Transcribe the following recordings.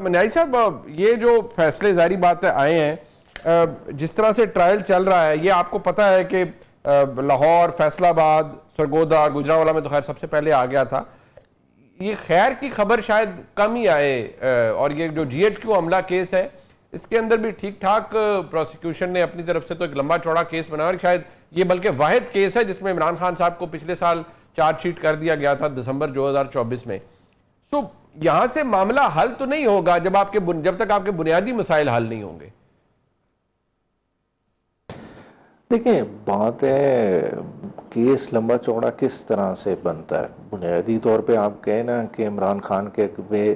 منائی صاحب یہ جو فیصلے ظاہری بات ہے آئے ہیں، جس طرح سے ٹرائل چل رہا ہے، یہ آپ کو پتہ ہے کہ لاہور، فیصل آباد، سرگودا، گجرانوالہ میں تو خیر سب سے پہلے آ گیا تھا. یہ خیر کی خبر شاید کم ہی آئے، اور یہ جو جی ایچ کیو حملہ کیس ہے اس کے اندر بھی ٹھیک ٹھاک پروسیکیوشن نے اپنی طرف سے تو ایک لمبا چوڑا کیس بنایا، اور شاید یہ بلکہ واحد کیس ہے جس میں عمران خان صاحب کو پچھلے سال چارج شیٹ کر دیا گیا تھا دسمبر 2024 میں. سو یہاں سے معاملہ حل تو نہیں ہوگا جب تک آپ کے بنیادی مسائل حل نہیں ہوں گے. دیکھیں بات ہے کیس لمبا چوڑا کس طرح سے بنتا ہے. بنیادی طور پہ آپ کہیں نا کہ عمران خان کے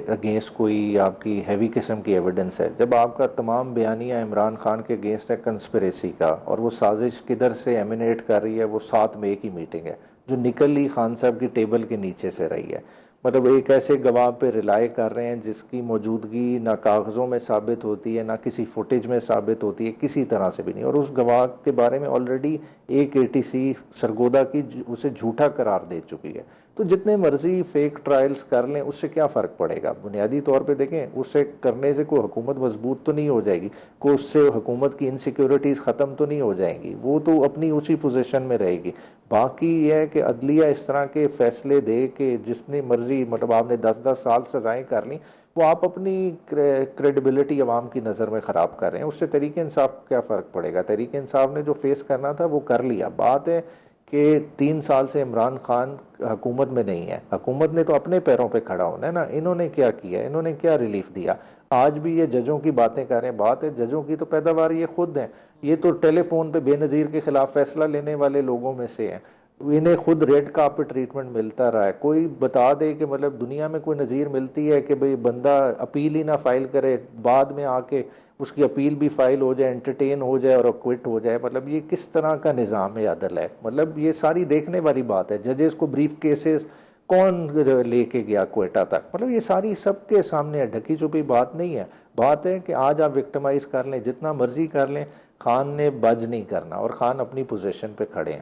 اگینسٹ کوئی آپ کی ہیوی قسم کی ایویڈنس ہے، جب آپ کا تمام بیانیہ عمران خان کے اگینسٹ ہے کنسپریسی کا، اور وہ سازش کدھر سے ایمینیٹ کر رہی ہے، وہ 7 مئی کی میٹنگ ہے جو نکل لی خان صاحب کی ٹیبل کے نیچے سے رہی ہے. مطلب ایک ایسے گواہ پہ ریلائی کر رہے ہیں جس کی موجودگی نہ کاغذوں میں ثابت ہوتی ہے، نہ کسی فوٹیج میں ثابت ہوتی ہے، کسی طرح سے بھی نہیں. اور اس گواہ کے بارے میں آلریڈی ایک ATC سرگودا کی اسے جھوٹا قرار دے چکی ہے. تو جتنے مرضی فیک ٹرائلز کر لیں اس سے کیا فرق پڑے گا؟ بنیادی طور پہ دیکھیں اس سے کرنے سے کوئی حکومت مضبوط تو نہیں ہو جائے گی، کوئی اس سے حکومت کی انسیکیورٹیز ختم تو نہیں ہو جائیں گی، وہ تو اپنی اسی پوزیشن میں رہے گی. باقی یہ ہے کہ عدلیہ اس طرح کے فیصلے دے کہ جتنی مرضی مطلب آپ نے 10 سال سزائیں کر لیں، وہ آپ اپنی کریڈیبلٹی عوام کی نظر میں خراب کر رہے ہیں. اس سے تحریک انصاف کیا فرق پڑے گا؟ تحریک انصاف نے جو فیس کرنا تھا وہ کر لیا. بات ہے کہ 3 سال سے عمران خان حکومت میں نہیں ہے، حکومت نے تو اپنے پیروں پہ کھڑا ہونا ہے نا. انہوں نے کیا کیا؟ انہوں نے کیا ریلیف دیا؟ آج بھی یہ ججوں کی باتیں کر رہے ہیں. بات ہے ججوں کی تو پیداوار یہ خود ہیں، یہ تو ٹیلی فون پہ بے نظیر کے خلاف فیصلہ لینے والے لوگوں میں سے ہیں. انہیں خود ریڈ کارپٹ ٹریٹمنٹ ملتا رہا ہے. کوئی بتا دے کہ مطلب دنیا میں کوئی نظیر ملتی ہے کہ بھئی بندہ اپیل ہی نہ فائل کرے، بعد میں آ کے اس کی اپیل بھی فائل ہو جائے، انٹرٹین ہو جائے اور اکوٹ ہو جائے؟ مطلب یہ کس طرح کا نظام عدل ہے؟ مطلب یہ ساری دیکھنے والی بات ہے. ججز کو بریف کیسز کون لے کے گیا کوئٹہ تک؟ مطلب یہ ساری سب کے سامنے ہے، ڈھکی چھپی بات نہیں ہے. بات ہے کہ آج آپ وکٹمائز کر لیں، جتنا مرضی کر لیں، خان نے بج نہیں کرنا، اور خان اپنی پوزیشن پہ کھڑے ہیں.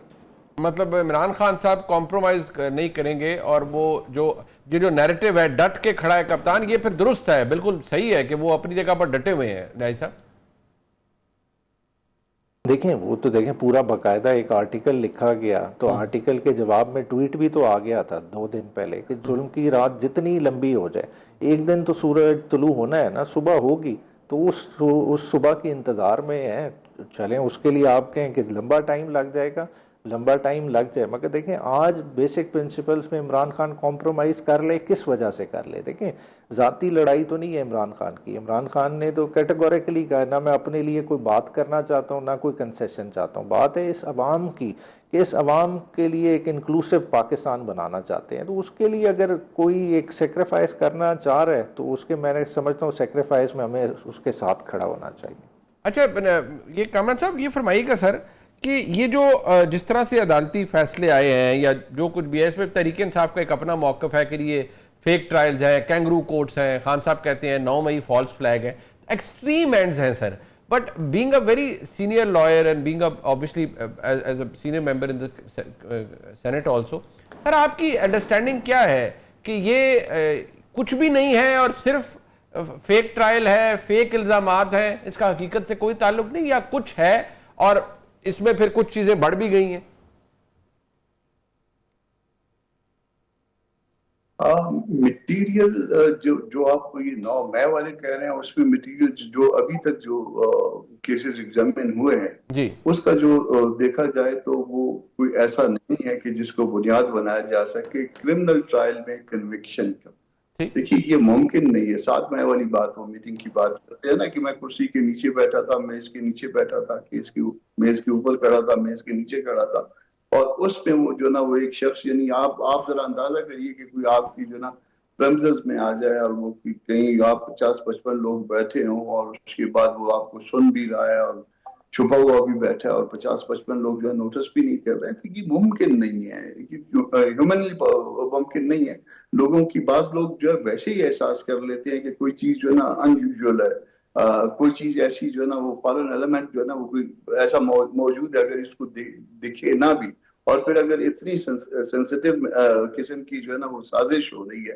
مطلب عمران خان صاحب کمپرومائز نہیں کریں گے، اور وہ جو نیریٹو ہے ڈٹ کے کھڑا ہے کپتان، یہ پھر درست ہے، بالکل صحیح ہے کہ وہ اپنی جگہ پر ڈٹے ہوئے ہیں. نائی صاحب دیکھیں وہ تو دیکھیں پورا باقاعدہ ایک آرٹیکل لکھا گیا، تو آرٹیکل کے جواب میں ٹویٹ بھی تو آ گیا تھا 2 دن پہلے کہ ظلم کی رات جتنی لمبی ہو جائے، ایک دن تو سورج طلوع ہونا ہے نا، صبح ہوگی، تو اس صبح کی انتظار میں ہیں. چلیں اس کے لیے آپ کہیں کہ لمبا ٹائم لگ جائے گا، لمبا ٹائم لگ جائے، مگر دیکھیں آج بیسک پرنسپلز میں عمران خان کمپرومائز کر لے، کس وجہ سے کر لے؟ دیکھیں ذاتی لڑائی تو نہیں ہے عمران خان کی. عمران خان نے تو کیٹیگوریکلی کہا نہ میں اپنے لیے کوئی بات کرنا چاہتا ہوں، نہ کوئی کنسیشن چاہتا ہوں. بات ہے اس عوام کی کہ اس عوام کے لیے ایک انکلوسیو پاکستان بنانا چاہتے ہیں، تو اس کے لیے اگر کوئی ایک سیکریفائس کرنا چاہ رہا ہے تو اس کے میں سمجھتا ہوں سیکریفائس میں ہمیں اس کے ساتھ کھڑا ہونا چاہیے. اچھا یہ کامران صاحب یہ فرمائیے گا سر کہ یہ جو جس طرح سے عدالتی فیصلے آئے ہیں یا جو کچھ بھی ہے، اس میں تحریک انصاف کا ایک اپنا موقف ہے کہ یہ فیک ٹرائلز ہیں، کینگرو کورٹس ہیں، خان صاحب کہتے ہیں 9 مئی فالس فلیگ ہے، ایکسٹریم اینڈز ہیں sir. But being a very senior lawyer and being obviously as a senior member in the senate also, sir آپ کی انڈرسٹینڈنگ کیا ہے کہ یہ کچھ بھی نہیں ہے اور صرف فیک ٹرائل ہے، فیک الزامات ہیں، اس کا حقیقت سے کوئی تعلق نہیں، یا کچھ ہے اور اس میں پھر کچھ چیزیں بڑھ بھی گئی ہیں؟ مٹیریل جو آپ کو یہ 9 مئی والے کہہ رہے ہیں، اس میں مٹیریل جو ابھی تک جو کیسز ایگزامن ہوئے ہیں جی اس کا جو دیکھا جائے تو وہ کوئی ایسا نہیں ہے کہ جس کو بنیاد بنایا جا سکے کرمنل ٹرائل میں کنوکشن کا. دیکھیے یہ ممکن نہیں ہے. 7 مئی والی بات، وہ میٹنگ کی بات کرتے ہیں نا کہ میں کرسی کے نیچے بیٹھا تھا، میز کے نیچے بیٹھا تھا، کیس کی میز کے اوپر کھڑا تھا، میز کے نیچے کھڑا تھا، اور اس پہ وہ جو نا وہ ایک شخص، یعنی آپ ذرا اندازہ کریے کہ کوئی آپ کی جو نا پریمزز میں آ جائے اور وہ کہیں آپ 50-55 لوگ بیٹھے ہوں اور اس کے بعد وہ آپ کو سن بھی رہا ہے اور چھپا ہوا بھی بیٹھا ہے اور 50-55 لوگ جو ہے نوٹس بھی نہیں کر رہے ہیں، تو یہ ممکن نہیں ہے، ہیومنلی ممکن نہیں ہے. لوگوں کی بعض لوگ جو ہے ویسے ہی احساس کر لیتے ہیں کہ کوئی چیز جو ہے نا ان یوزول ہے، کوئی چیز ایسی جو ہے نا وہ فارن ایلیمنٹ جو ہے نا وہ کوئی ایسا موجود ہے، اگر اس کو دکھے نہ بھی، اور پھر اگر اتنی سینسیٹیو قسم کی جو ہے نا وہ سازش ہو رہی ہے